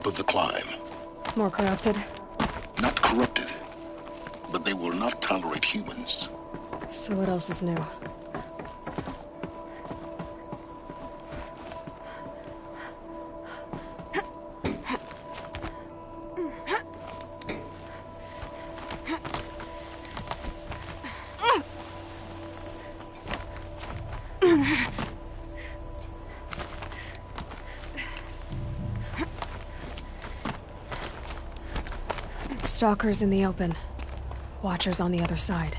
Of the climb. More corrupted? Not corrupted, but they will not tolerate humans. So what else is new? Stalkers in the open. Watchers on the other side.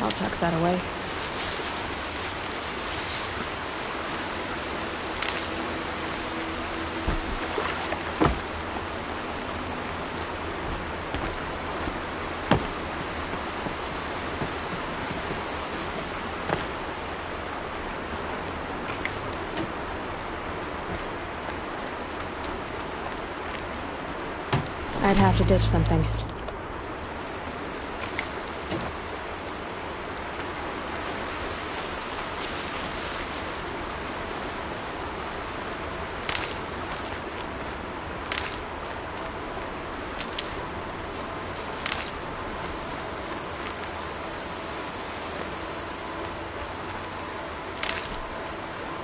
I'll tuck that away. I'd have to ditch something.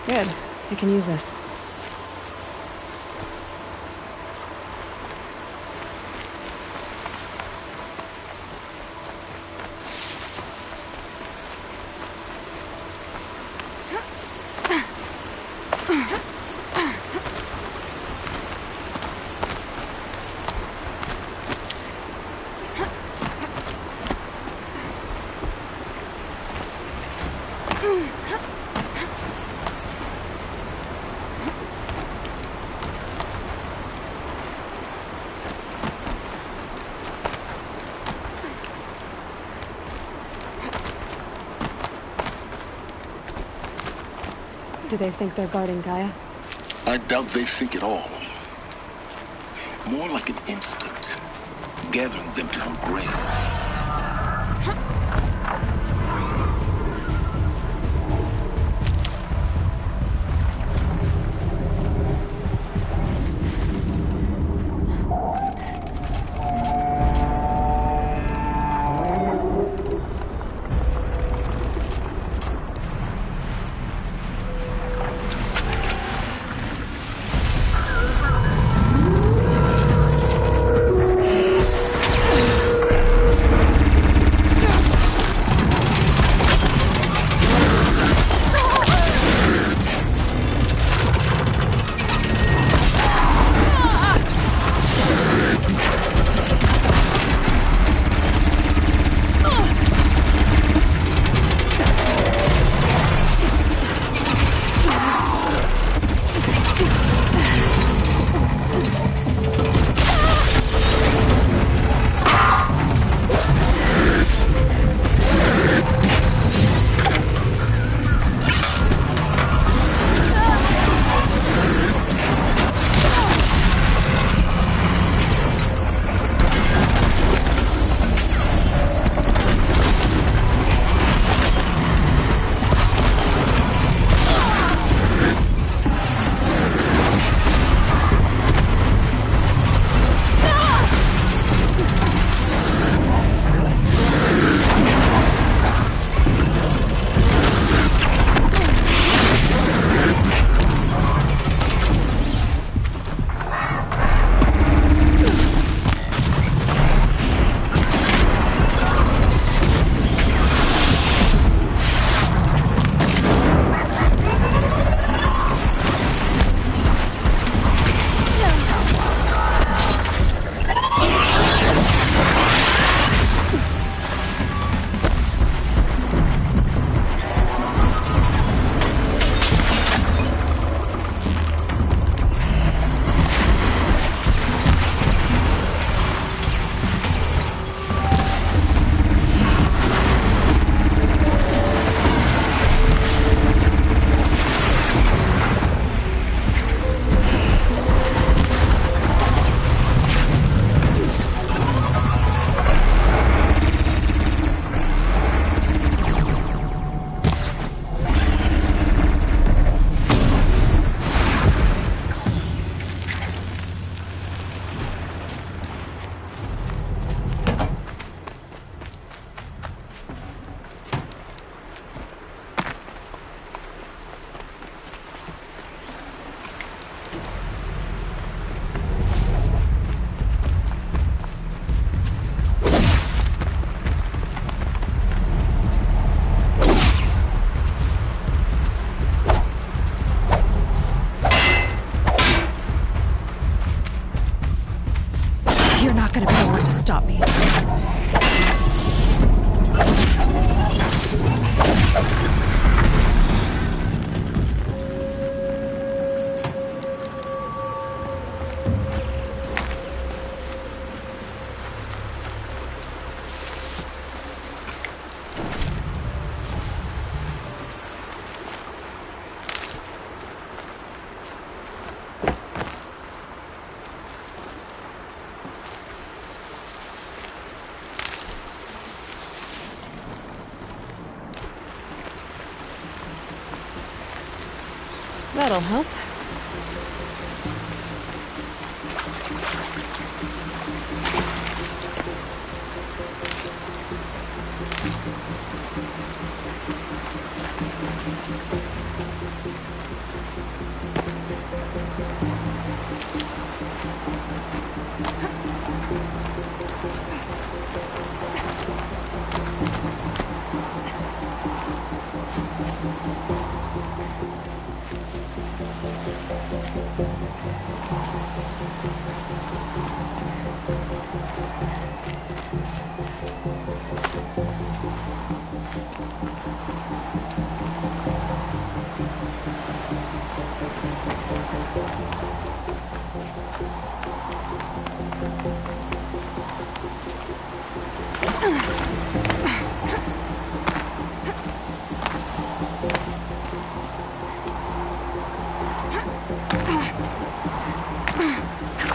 Good. I can use this. do they think they're guarding Gaia? I doubt they think at all. More like an instinct, gathering them to her grave. You're not gonna be the one to stop me. That'll help.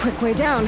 quick way down.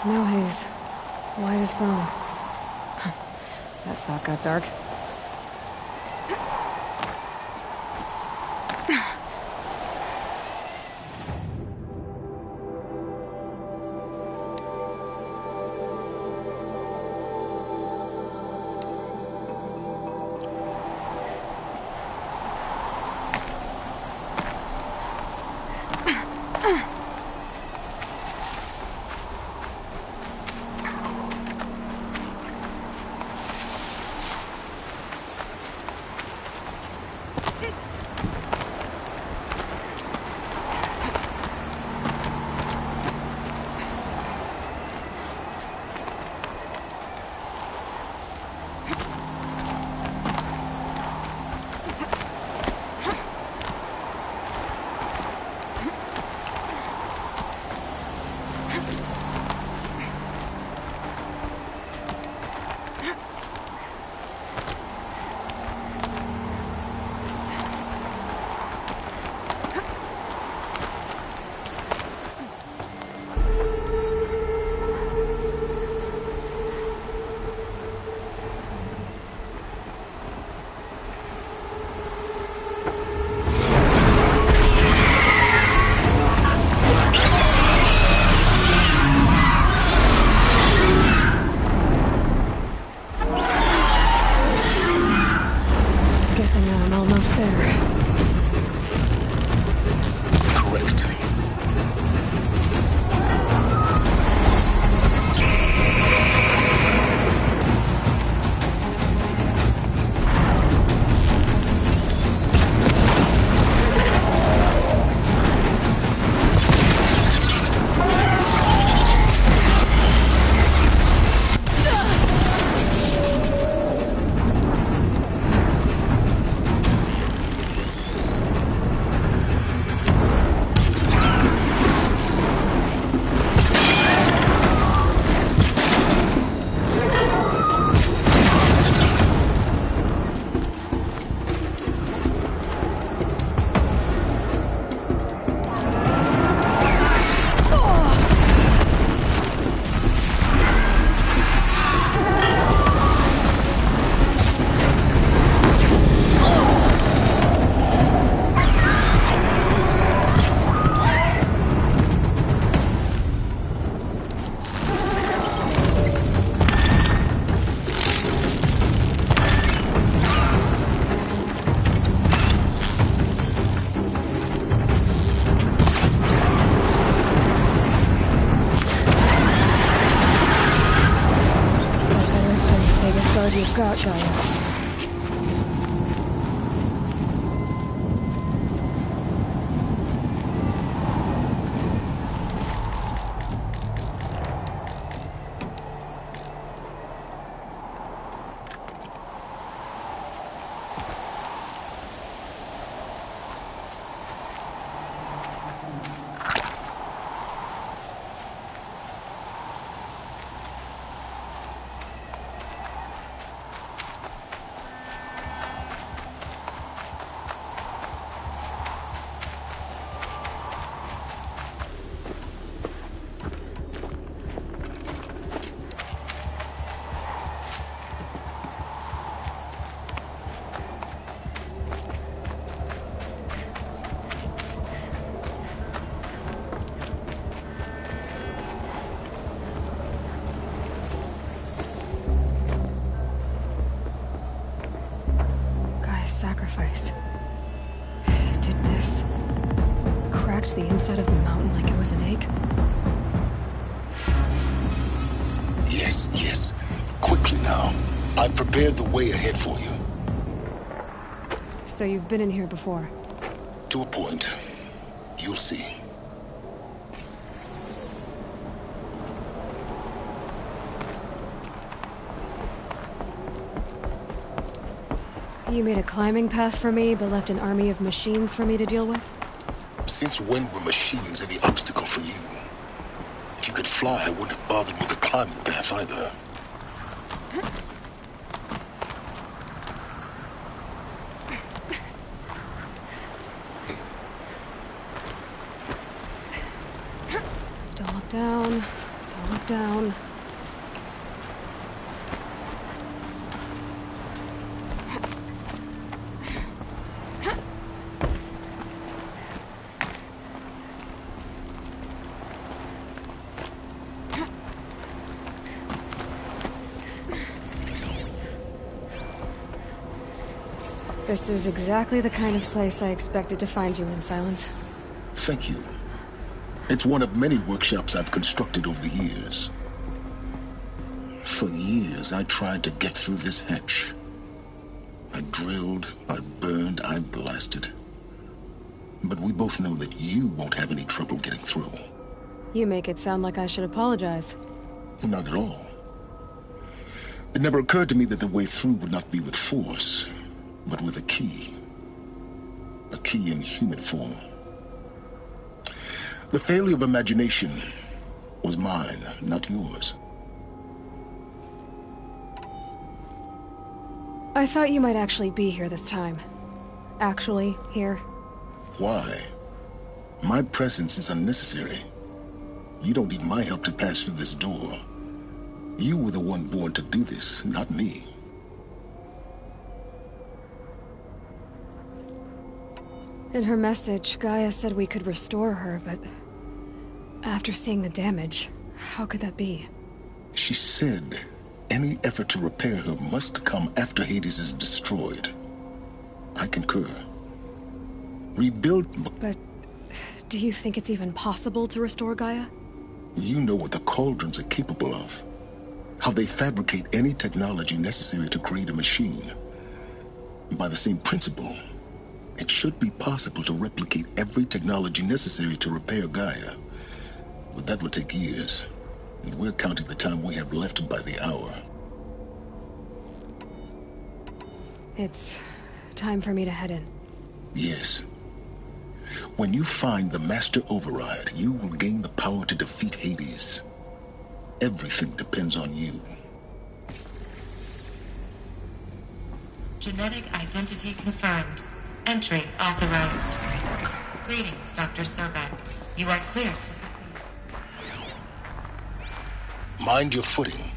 Snow haze. White as bone. That thought got dark. I'm almost there. Correct. You've got, guys. Sacrifice. Did this. Cracked the inside of the mountain like it was an egg? Yes, yes. Quickly now. I've prepared the way ahead for you. So you've been in here before? To a point. You'll see. You made a climbing path for me, but left an army of machines for me to deal with? Since when were machines any obstacle for you? If you could fly, I wouldn't have bothered with a climbing path either. Don't look down. Don't look down. This is exactly the kind of place I expected to find you in, Silence. Thank you. It's one of many workshops I've constructed over the years. For years, I tried to get through this hatch. I drilled, I burned, I blasted. But we both know that you won't have any trouble getting through. You make it sound like I should apologize. Not at all. It never occurred to me that the way through would not be with force, but with a key. A key in human form. The failure of imagination was mine, not yours. I thought you might actually be here this time. Actually, here. Why? My presence is unnecessary. You don't need my help to pass through this door. You were the one born to do this, not me. In her message, Gaia said we could restore her, but after seeing the damage, how could that be? She said any effort to repair her must come after Hades is destroyed. I concur. Rebuild... But do you think it's even possible to restore Gaia? You know what the Cauldrons are capable of. How they fabricate any technology necessary to create a machine. By the same principle, it should be possible to replicate every technology necessary to repair Gaia. But that would take years, and we're counting the time we have left by the hour. It's time for me to head in. Yes. When you find the Master Override, you will gain the power to defeat Hades. Everything depends on you. Genetic identity confirmed. Entry authorized. Greetings, Dr. Sobek. You are clear to proceed. Mind your footing.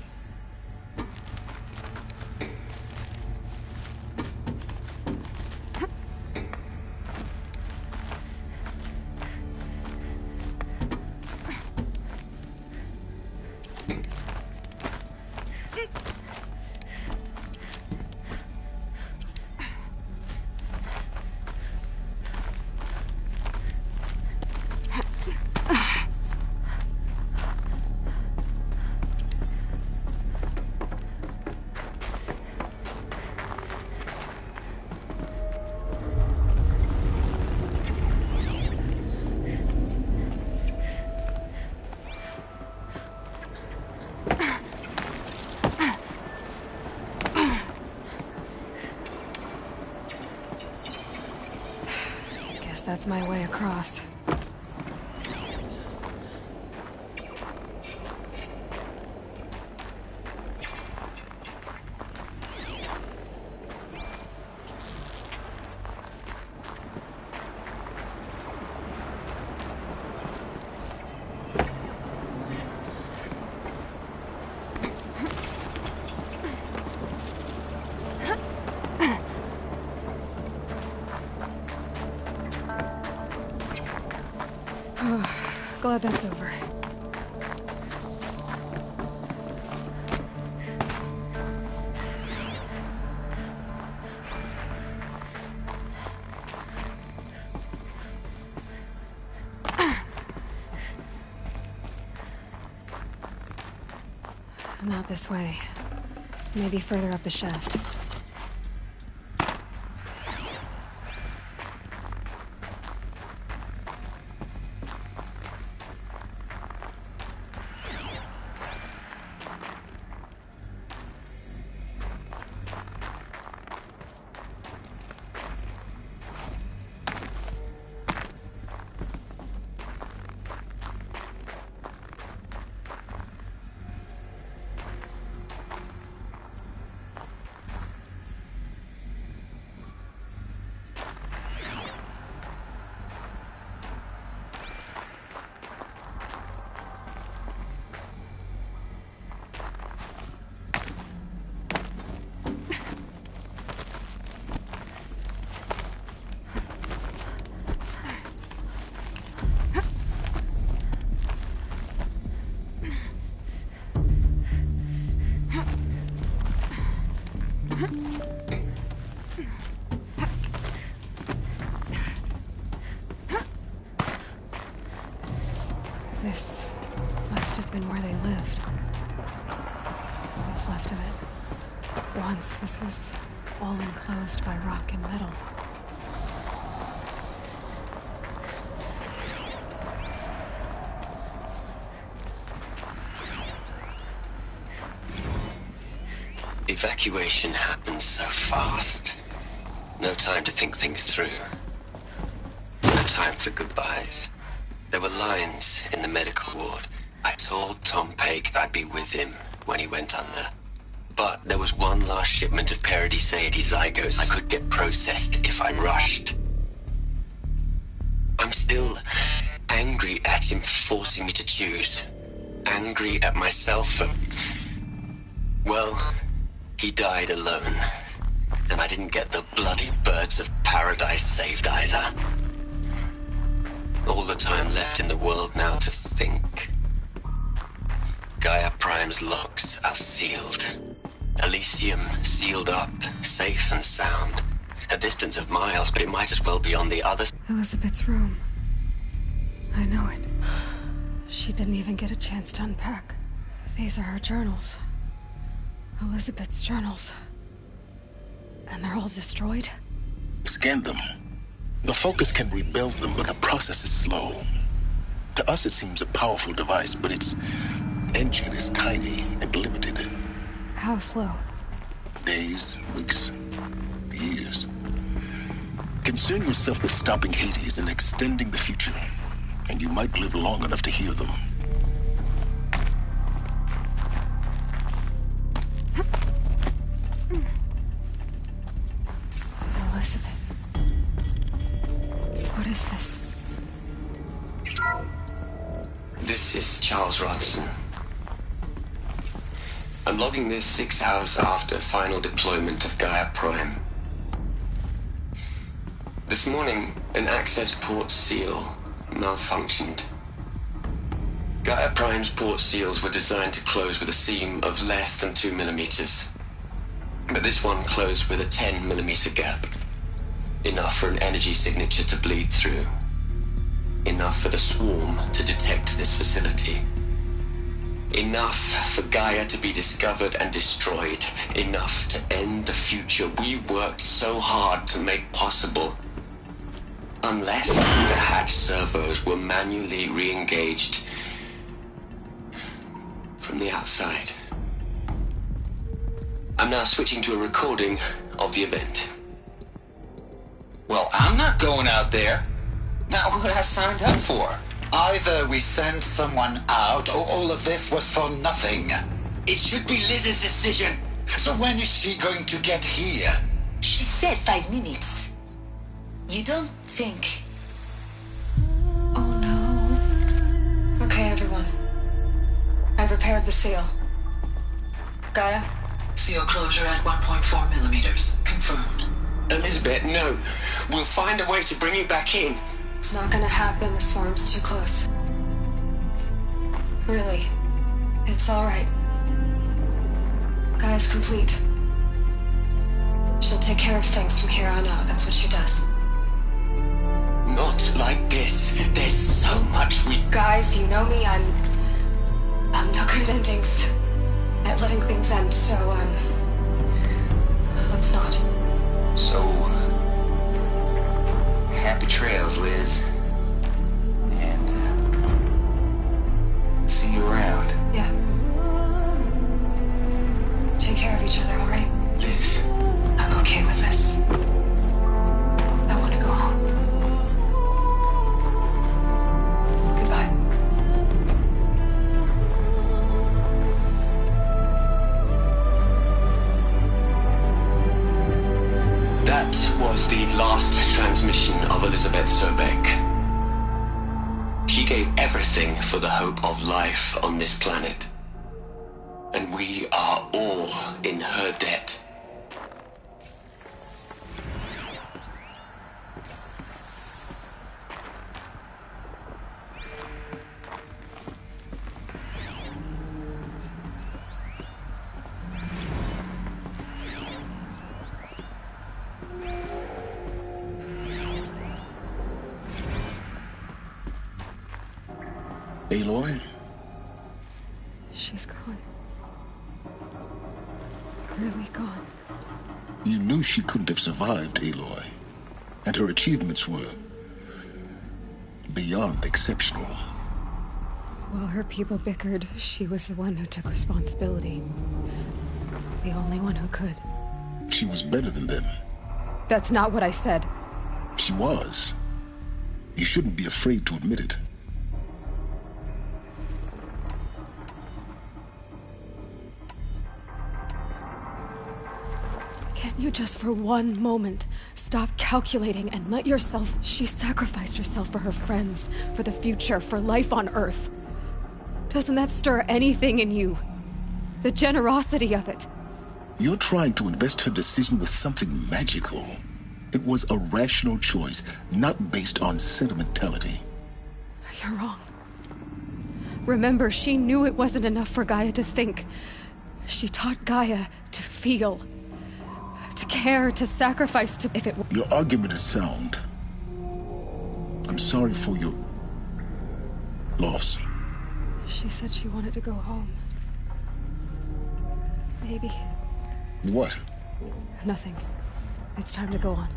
That's my way across. Glad that's over. Not this way. Maybe further up the shaft. lived. What's left of it. Once, this was all enclosed by rock and metal. Evacuation happened so fast. No time to think things through. No time for goodbyes. There were lines in the medical ward. I told Tom Paik I'd be with him when he went under. But there was one last shipment of Paradis-Saidy zygotes I could get processed if I rushed. I'm still angry at him for forcing me to choose. Angry at myself for... well, he died alone. And I didn't get the bloody birds of paradise saved either. All the time left in the world now to think. Gaia Prime's locks are sealed. Elysium sealed up, safe and sound. A distance of miles, but it might as well be on the other... Elizabeth's room. I know it. She didn't even get a chance to unpack. These are her journals. Elizabeth's journals. And they're all destroyed? Scan them. The Focus can rebuild them, but the process is slow. To us, it seems a powerful device, but its engine is tiny and limited. How slow? Days, weeks, years. Concern yourself with stopping Hades and extending the future, and you might live long enough to hear them. Elizabeth. What is this? This is Charles Rodson. I'm logging this 6 hours after final deployment of Gaia Prime. This morning, an access port seal malfunctioned. Gaia Prime's port seals were designed to close with a seam of less than 2 millimeters. But this one closed with a 10 millimeter gap. Enough for an energy signature to bleed through. Enough for the swarm to detect this facility. Enough for Gaia to be discovered and destroyed. Enough to end the future we worked so hard to make possible. Unless the hatch servos were manually re-engaged from the outside. I'm now switching to a recording of the event. Well, I'm not going out there. Not what I signed up for. Either we send someone out, or all of this was for nothing. It should be Liz's decision. So when is she going to get here? She said 5 minutes. You don't think... Oh no. Okay, everyone. I've repaired the seal. Gaia? Seal closure at 1.4 millimeters. Confirmed. Elizabeth, no. We'll find a way to bring you back in. It's not gonna happen. The swarm's too close. Really. It's alright. Gaia's complete. She'll take care of things from here on out. That's what she does. Not like this. There's so much we... Guys, you know me. I'm no good at endings. At letting things end, so, let's not. So, happy trails, Liz. And, see you around. Yeah. Take care of each other, alright? Liz. I'm okay with this. I want to go home. Goodbye. That was the last transmission of Elizabeth Sobek. She gave everything for the hope of life on this planet. And we are all in her debt. Aloy? She's gone. Really gone. You knew she couldn't have survived, Aloy. And her achievements were beyond exceptional. While her people bickered, she was the one who took responsibility. The only one who could. She was better than them. That's not what I said. She was. You shouldn't be afraid to admit it. Can't you just for one moment stop calculating and let yourself... She sacrificed herself for her friends, for the future, for life on Earth. Doesn't that stir anything in you? The generosity of it. You're trying to invest her decision with something magical. It was a rational choice, not based on sentimentality. You're wrong. Remember, she knew it wasn't enough for Gaia to think. She taught Gaia to feel. To care, to sacrifice, to... If it... Your argument is sound. I'm sorry for your... loss. She said she wanted to go home. Maybe. What? Nothing. It's time to go on.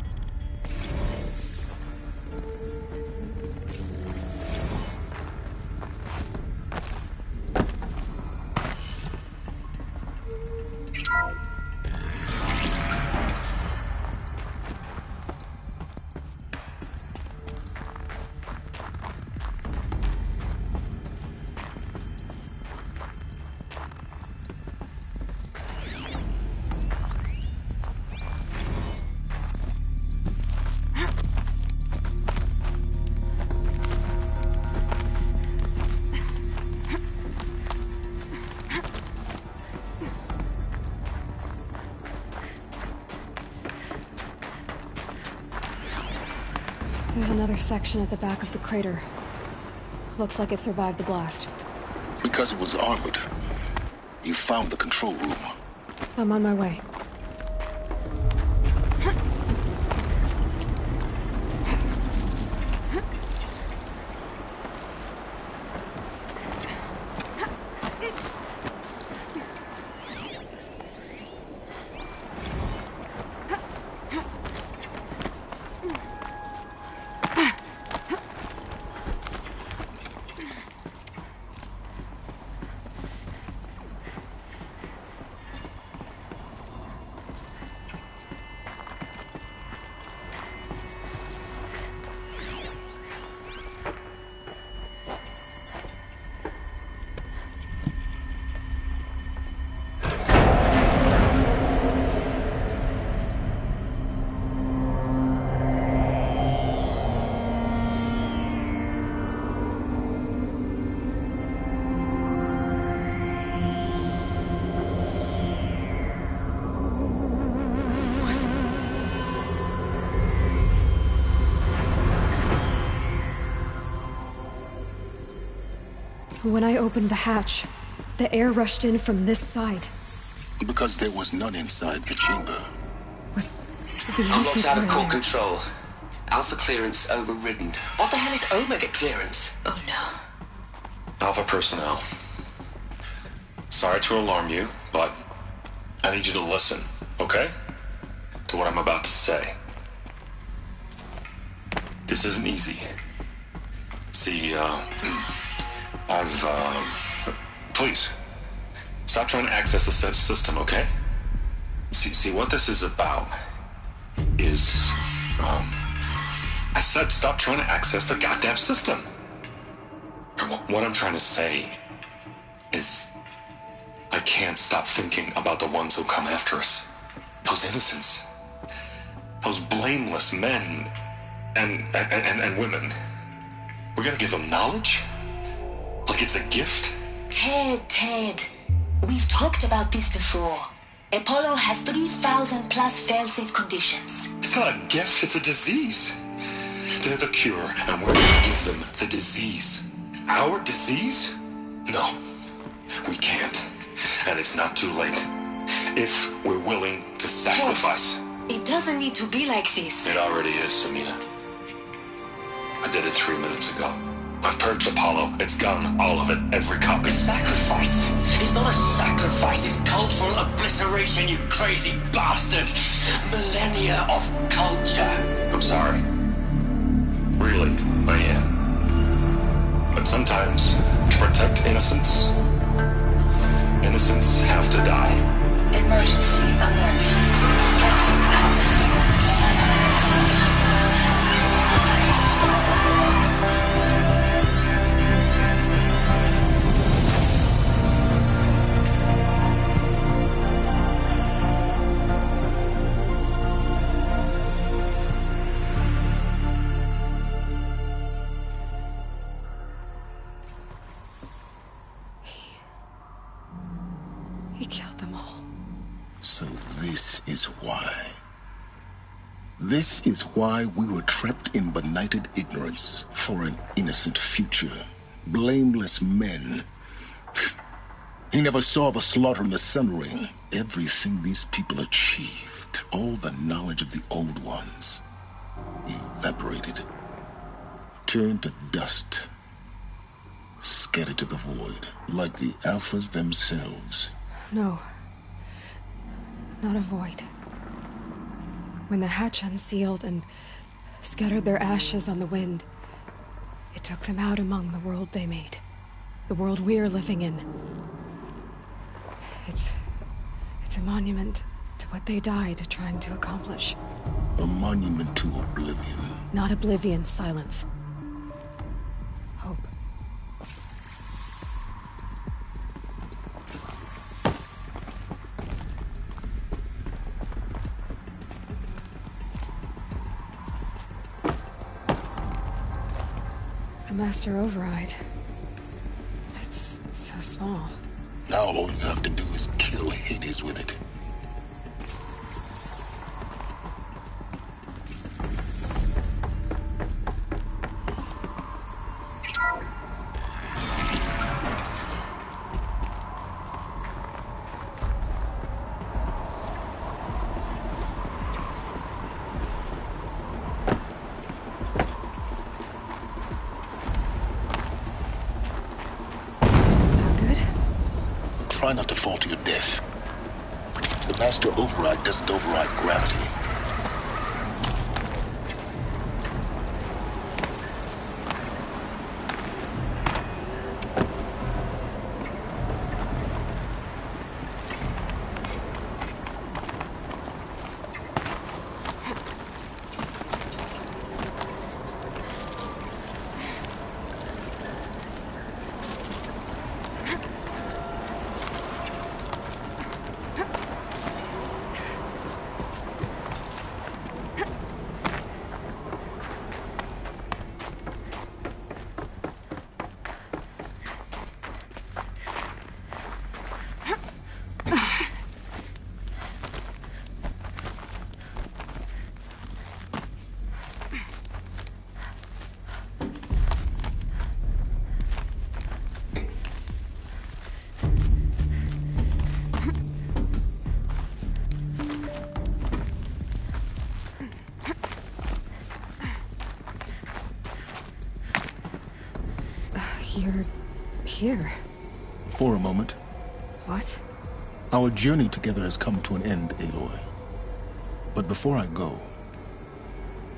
There's another section at the back of the crater. Looks like it survived the blast. Because it was armored. You found the control room. I'm on my way. When I opened the hatch, the air rushed in from this side. Because there was none inside the chamber. Unlocked out of core control. Alpha clearance overridden. What the hell is Omega clearance? Oh no. Alpha personnel. Sorry to alarm you, but I need you to listen, okay? To what I'm about to say. This isn't easy. See, please, stop trying to access the system, okay? See, what this is about is, I said stop trying to access the goddamn system. What I'm trying to say is, I can't stop thinking about the ones who come after us. Those innocents. Those blameless men and women. We're gonna give them knowledge? Like it's a gift? Ted. We've talked about this before. Apollo has 3,000 plus fail-safe conditions. It's not a gift, it's a disease. They're the cure, and we're gonna give them the disease. Our disease? No, we can't. And it's not too late. If we're willing to sacrifice. Ted, it doesn't need to be like this. It already is, Samina. I did it 3 minutes ago. I've purged Apollo. It's gone. All of it. Every copy. Sacrifice? It's not a sacrifice, it's cultural obliteration, you crazy bastard! Millennia of culture! I'm sorry. Really, I am. But sometimes, to protect innocence, innocents have to die. Emergency alert. Detecting atmosphere. He killed them all. So this is why. This is why we were trapped in benighted ignorance for an innocent future. Blameless men. He never saw the slaughter in the Sun Ring. Everything these people achieved, all the knowledge of the old ones, evaporated, turned to dust, scattered to the void, like the Alphas themselves. No. Not a void. When the hatch unsealed and scattered their ashes on the wind, it took them out among the world they made. The world we're living in. It's a monument to what they died trying to accomplish. A monument to oblivion. Not oblivion, silence. Hope. A master override. It's so small. Now all you have to do is kill Hades with it. Try not to fall to your death. The master override doesn't override gravity. You're here. For a moment. What? Our journey together has come to an end, Aloy. But before I go,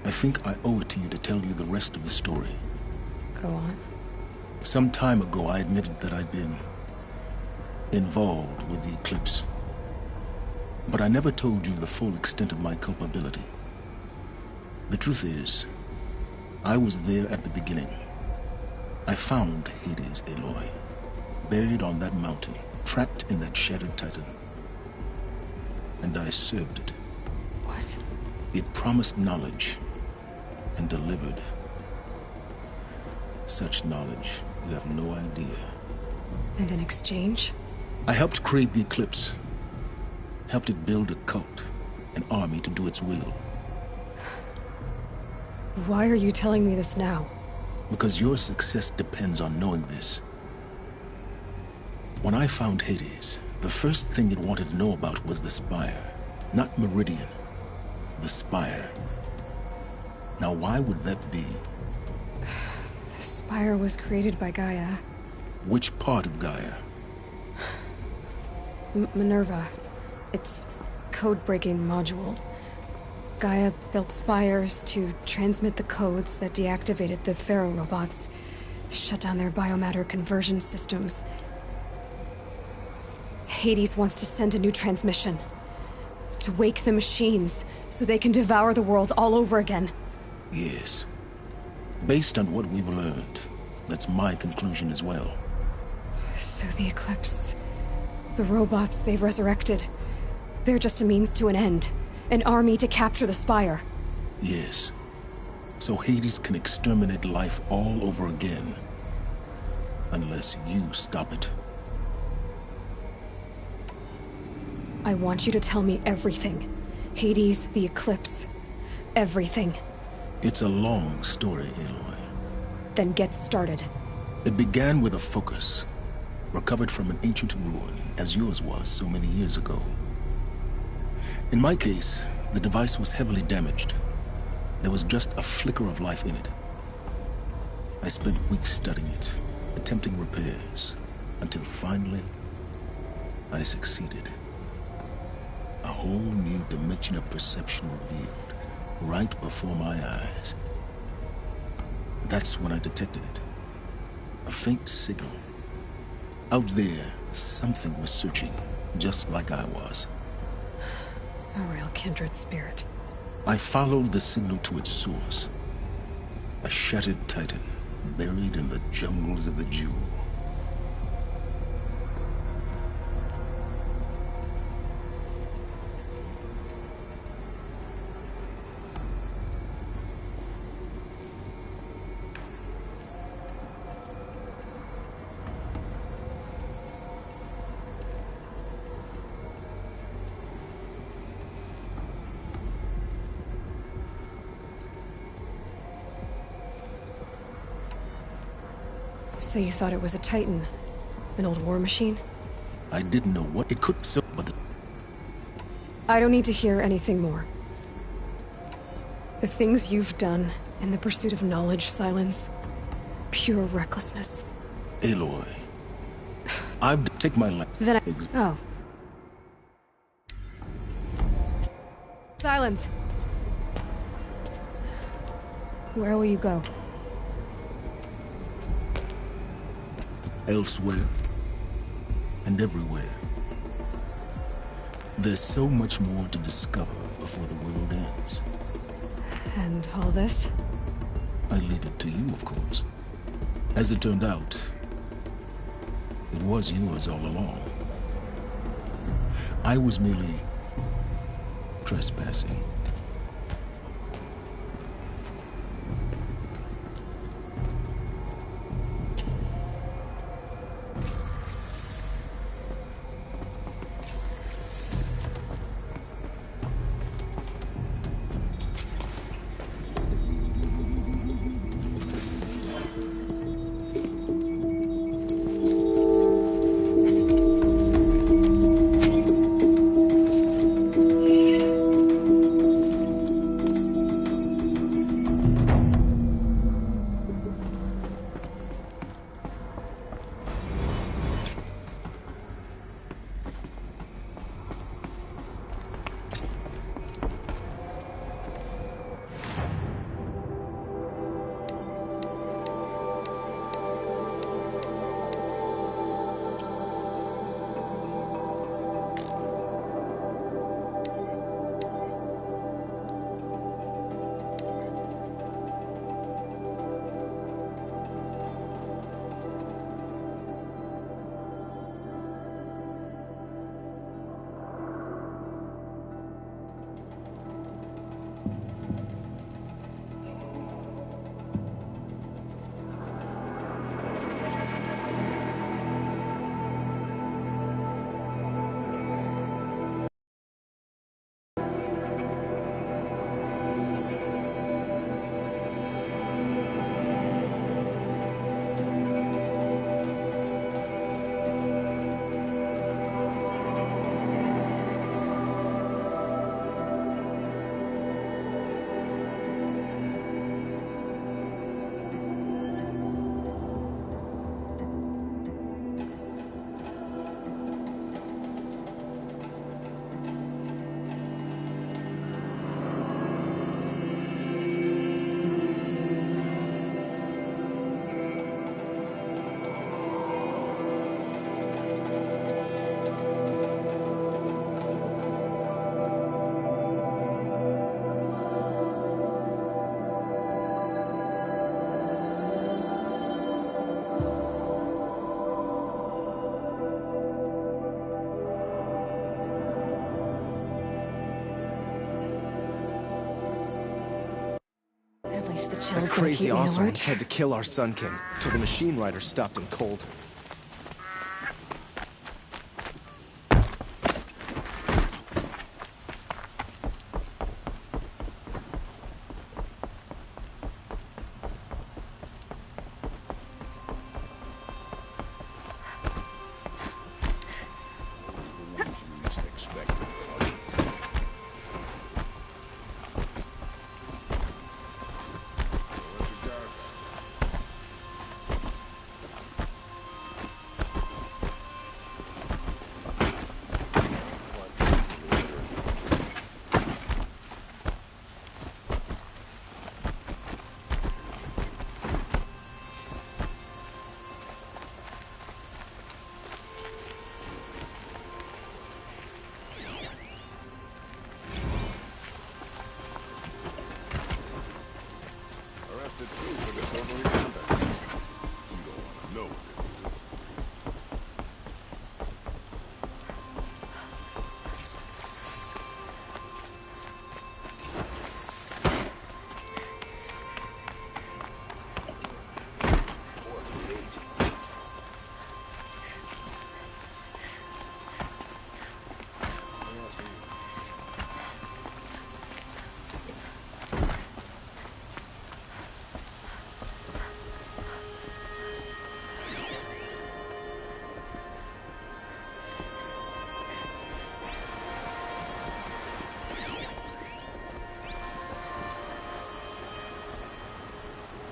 I think I owe it to you to tell you the rest of the story. Go on. Some time ago, I admitted that I'd been involved with the eclipse. But I never told you the full extent of my culpability. The truth is, I was there at the beginning. I found Hades, Aloy, buried on that mountain, trapped in that shattered titan. And I served it. What? It promised knowledge and delivered. Such knowledge, you have no idea. And in exchange? I helped create the eclipse. Helped it build a cult, an army to do its will. Why are you telling me this now? Because your success depends on knowing this. When I found Hades, the first thing it wanted to know about was the Spire. Not Meridian. The Spire. Now why would that be? Spire was created by Gaia. Which part of Gaia? Minerva. It's code-breaking module. Gaia built spires to transmit the codes that deactivated the Pharaoh robots, shut down their biomatter conversion systems. Hades wants to send a new transmission. To wake the machines, so they can devour the world all over again. Yes. Based on what we've learned, that's my conclusion as well. So the Eclipse... the robots they've resurrected... they're just a means to an end. An army to capture the Spire. Yes. So Hades can exterminate life all over again. Unless you stop it. I want you to tell me everything. Hades, the Eclipse, everything. It's a long story, Aloy. Then get started. It began with a focus, recovered from an ancient ruin, as yours was so many years ago. In my case, the device was heavily damaged. There was just a flicker of life in it. I spent weeks studying it, attempting repairs, until finally, I succeeded. A whole new dimension of perception revealed, right before my eyes. That's when I detected it. A faint signal. Out there, something was searching, just like I was. A real kindred spirit. I followed the signal to its source. A shattered titan, buried in the jungles of the Jewel. So you thought it was a Titan? An old war machine? I didn't know what it could so, but I don't need to hear anything more. The things you've done in the pursuit of knowledge, Silence. Pure recklessness. Aloy, I'd take my life. Then I... Oh. Silence! Where will you go? Elsewhere and everywhere. There's so much more to discover before the world ends. And all this? I leave it to you, of course. As it turned out, it was yours all along. I was merely trespassing. At least the That chill's gonna crazy keep me Osran alert. tried to kill our Sun King, till the machine rider stopped him cold.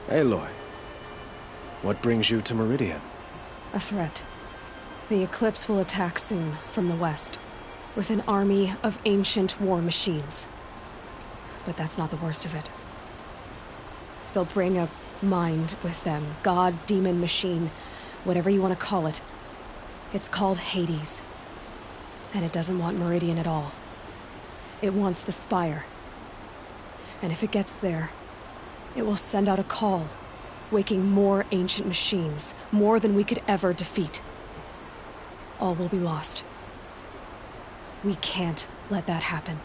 Aloy, what brings you to Meridian? A threat. The Eclipse will attack soon, from the west, with an army of ancient war machines. But that's not the worst of it. They'll bring a mind with them, god, demon, machine, whatever you want to call it. It's called Hades. And it doesn't want Meridian at all. It wants the Spire. And if it gets there, it will send out a call, waking more ancient machines, more than we could ever defeat. All will be lost. We can't let that happen.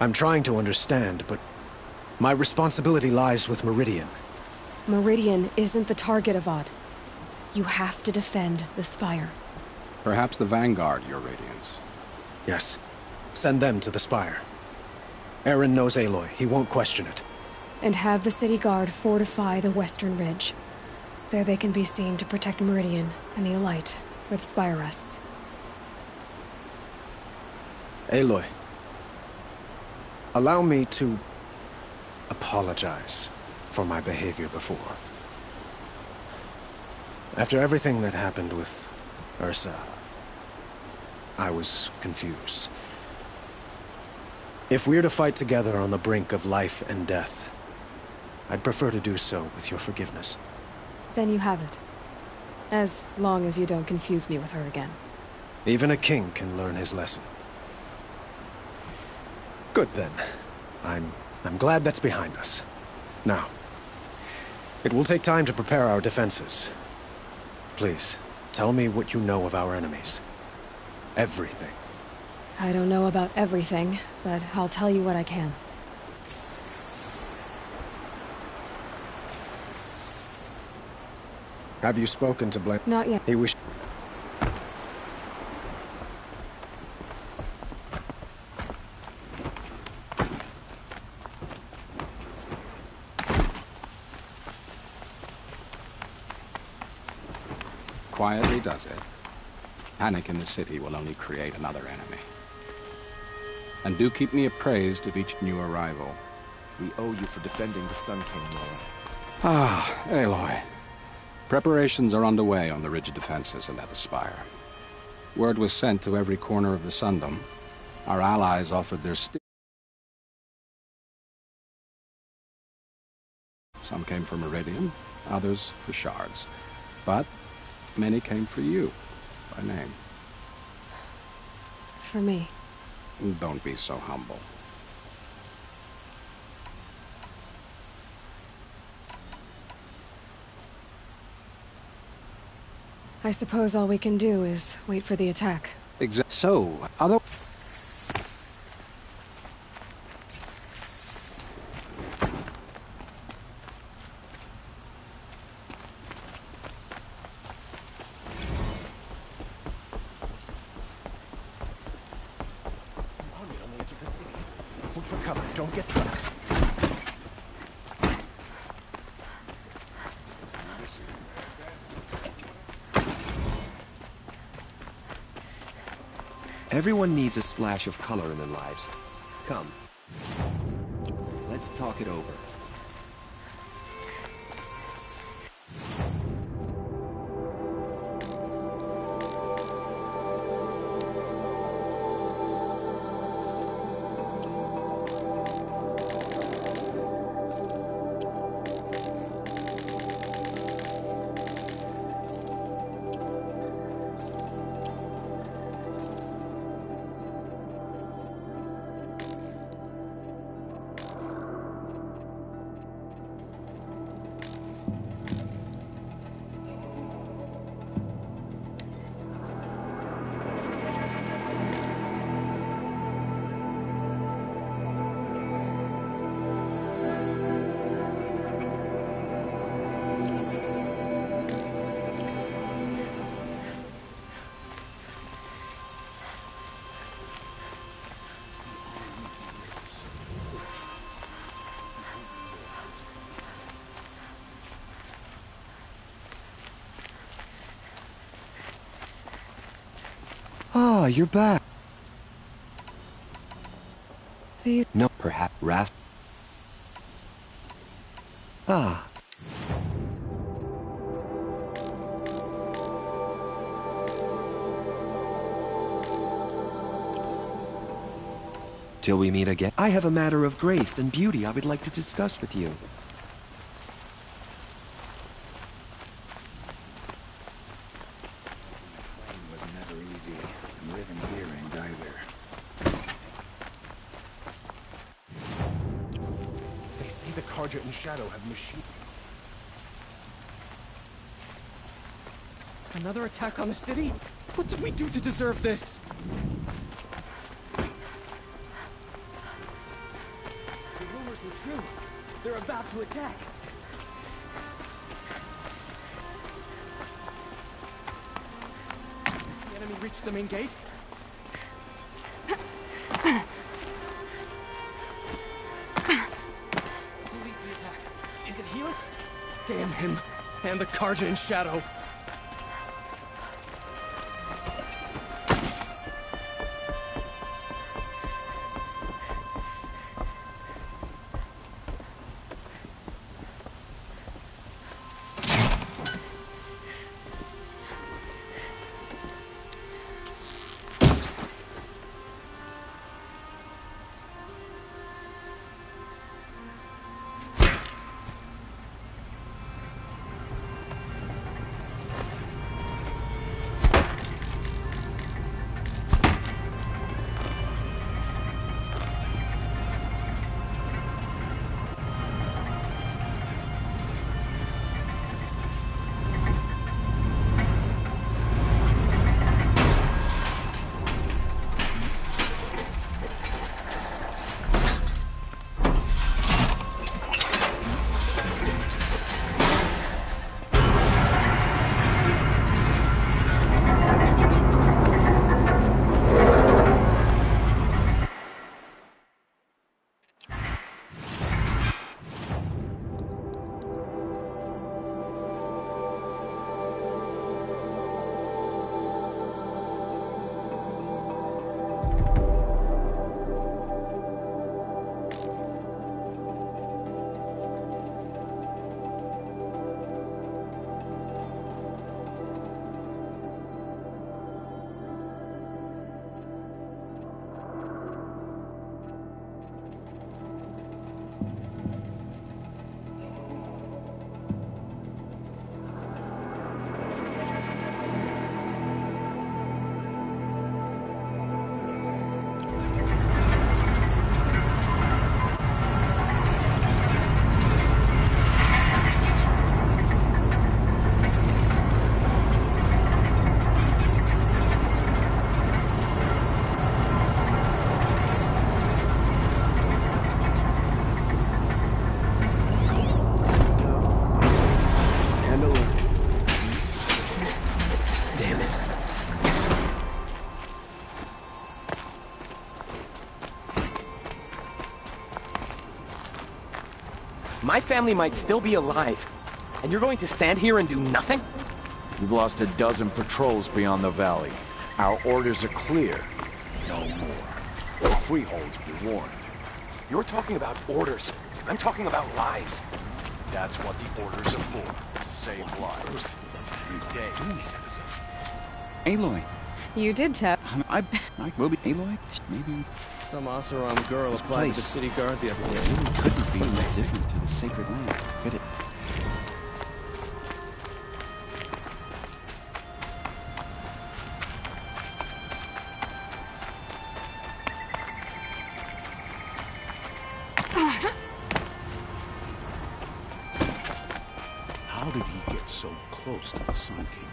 I'm trying to understand, but my responsibility lies with Meridian. Meridian isn't the target, Avad. You have to defend the Spire. Perhaps the Vanguard, Your Radiance. Yes. Send them to the Spire. Aaron knows Aloy. He won't question it. And have the city guard fortify the western ridge. There they can be seen to protect Meridian and the Elite, where the Spire rests. Aloy, allow me to apologize for my behavior before. After everything that happened with Ursa, I was confused. If we're to fight together on the brink of life and death, I'd prefer to do so with your forgiveness. Then you have it. As long as you don't confuse me with her again. Even a king can learn his lesson. Good then. I'm glad that's behind us. Now, it will take time to prepare our defenses. Please, tell me what you know of our enemies. Everything. I don't know about everything, but I'll tell you what I can. Have you spoken to Blake? Not yet. He wished... Quietly does it. Panic in the city will only create another enemy. And do keep me appraised of each new arrival. We owe you for defending the Sun King, Nora. Ah, Aloy. Preparations are underway on the ridge defenses and at the Spire. Word was sent to every corner of the Sundom. Our allies offered their Some came for Meridian, others for shards. But many came for you, by name. For me. Don't be so humble. I suppose all we can do is wait for the attack. So, other... Don't get trapped. Everyone needs a splash of color in their lives. Come. Let's talk it over. Ah, you're back. No, perhaps Wrath. Ah. Till we meet again. I have a matter of grace and beauty I would like to discuss with you. And Shadow have machine. Another attack on the city? What did we do to deserve this? The rumors were true. They're about to attack. The enemy reached the main gate? Damn him, and the Karja in Shadow. My family might still be alive. And you're going to stand here and do nothing? We've lost a dozen patrols beyond the valley. Our orders are clear. No more. Freeholds be warned. You're talking about orders. I'm talking about lives. That's what the orders are for. To save lives. Every day, citizen. Aloy. You did tap. I will be Aloy. Maybe some Oseram girl applied to the city guard the other day. It couldn't be less different to the sacred land, could it? How did he get so close to the Sun King?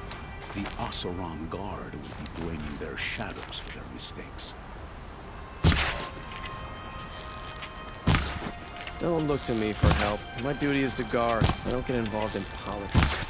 The Oseram Guard will be blaming their shadows for their mistakes. Don't look to me for help. My duty is to guard. I don't get involved in politics.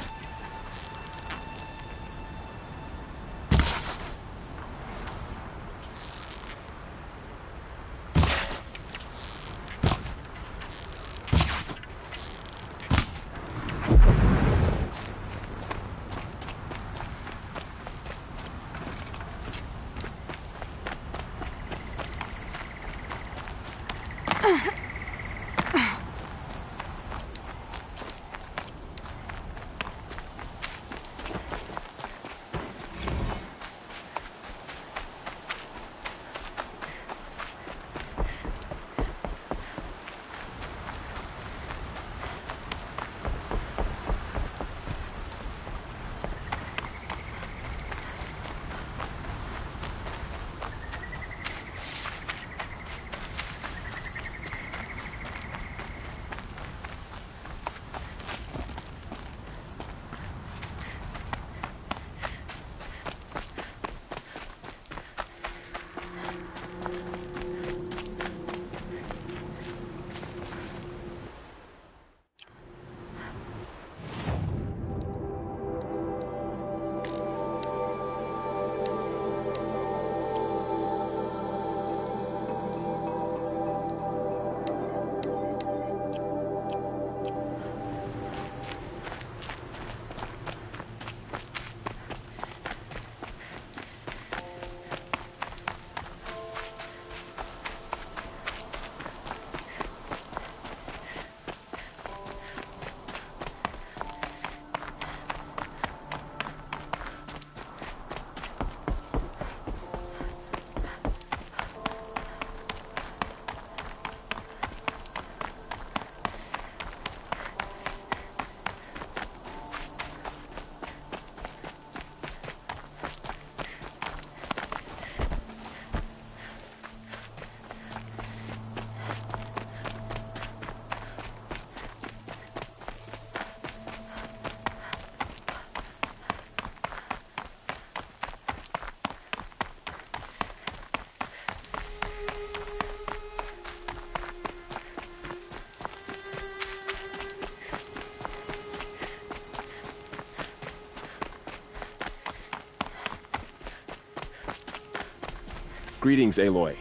Greetings, Aloy.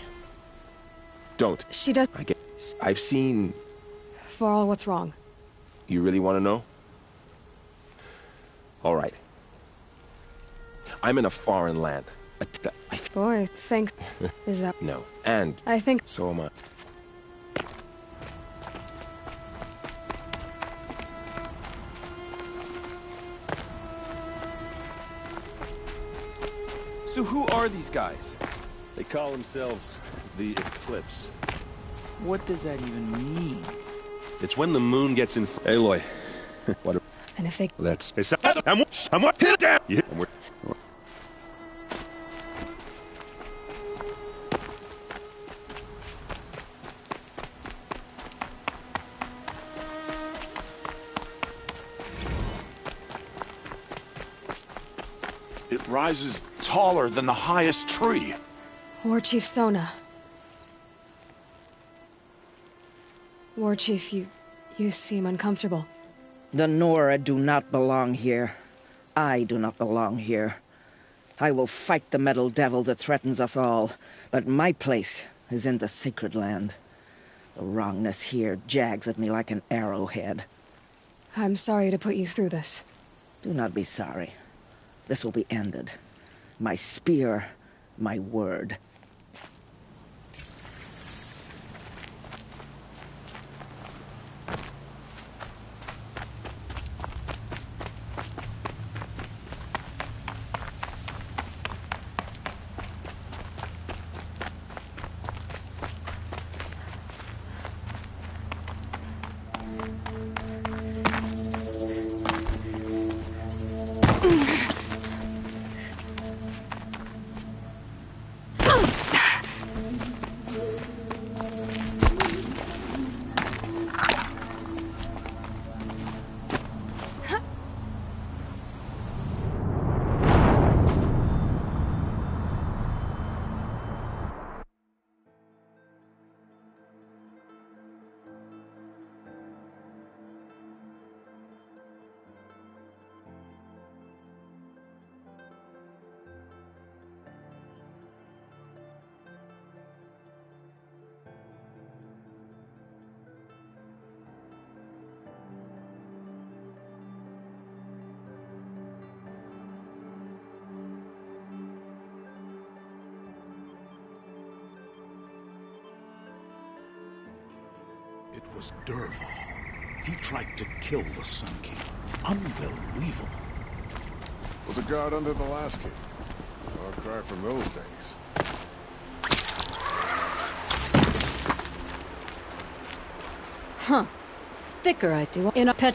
Don't. She does. I've seen... Varl, what's wrong? You really want to know? All right. I'm in a foreign land. Boy, thanks. Is that... No. And... I think... So am I. So who are these guys? They call themselves the Eclipse. What does that even mean? It's when the moon gets in... Aloy. What? And if they... That's... I'm what? Hit down! Yeah. It rises taller than the highest tree. War Chief Sona. War Chief, you seem uncomfortable. The Nora do not belong here. I do not belong here. I will fight the metal devil that threatens us all, but my place is in the sacred land. The wrongness here jags at me like an arrowhead. I'm sorry to put you through this. Do not be sorry. This will be ended. My spear, my word. It was Dervahl. He tried to kill the Sun King. Unbelievable. Was a guard under the last king. Far cry from those days. Huh. Thicker I do in a pet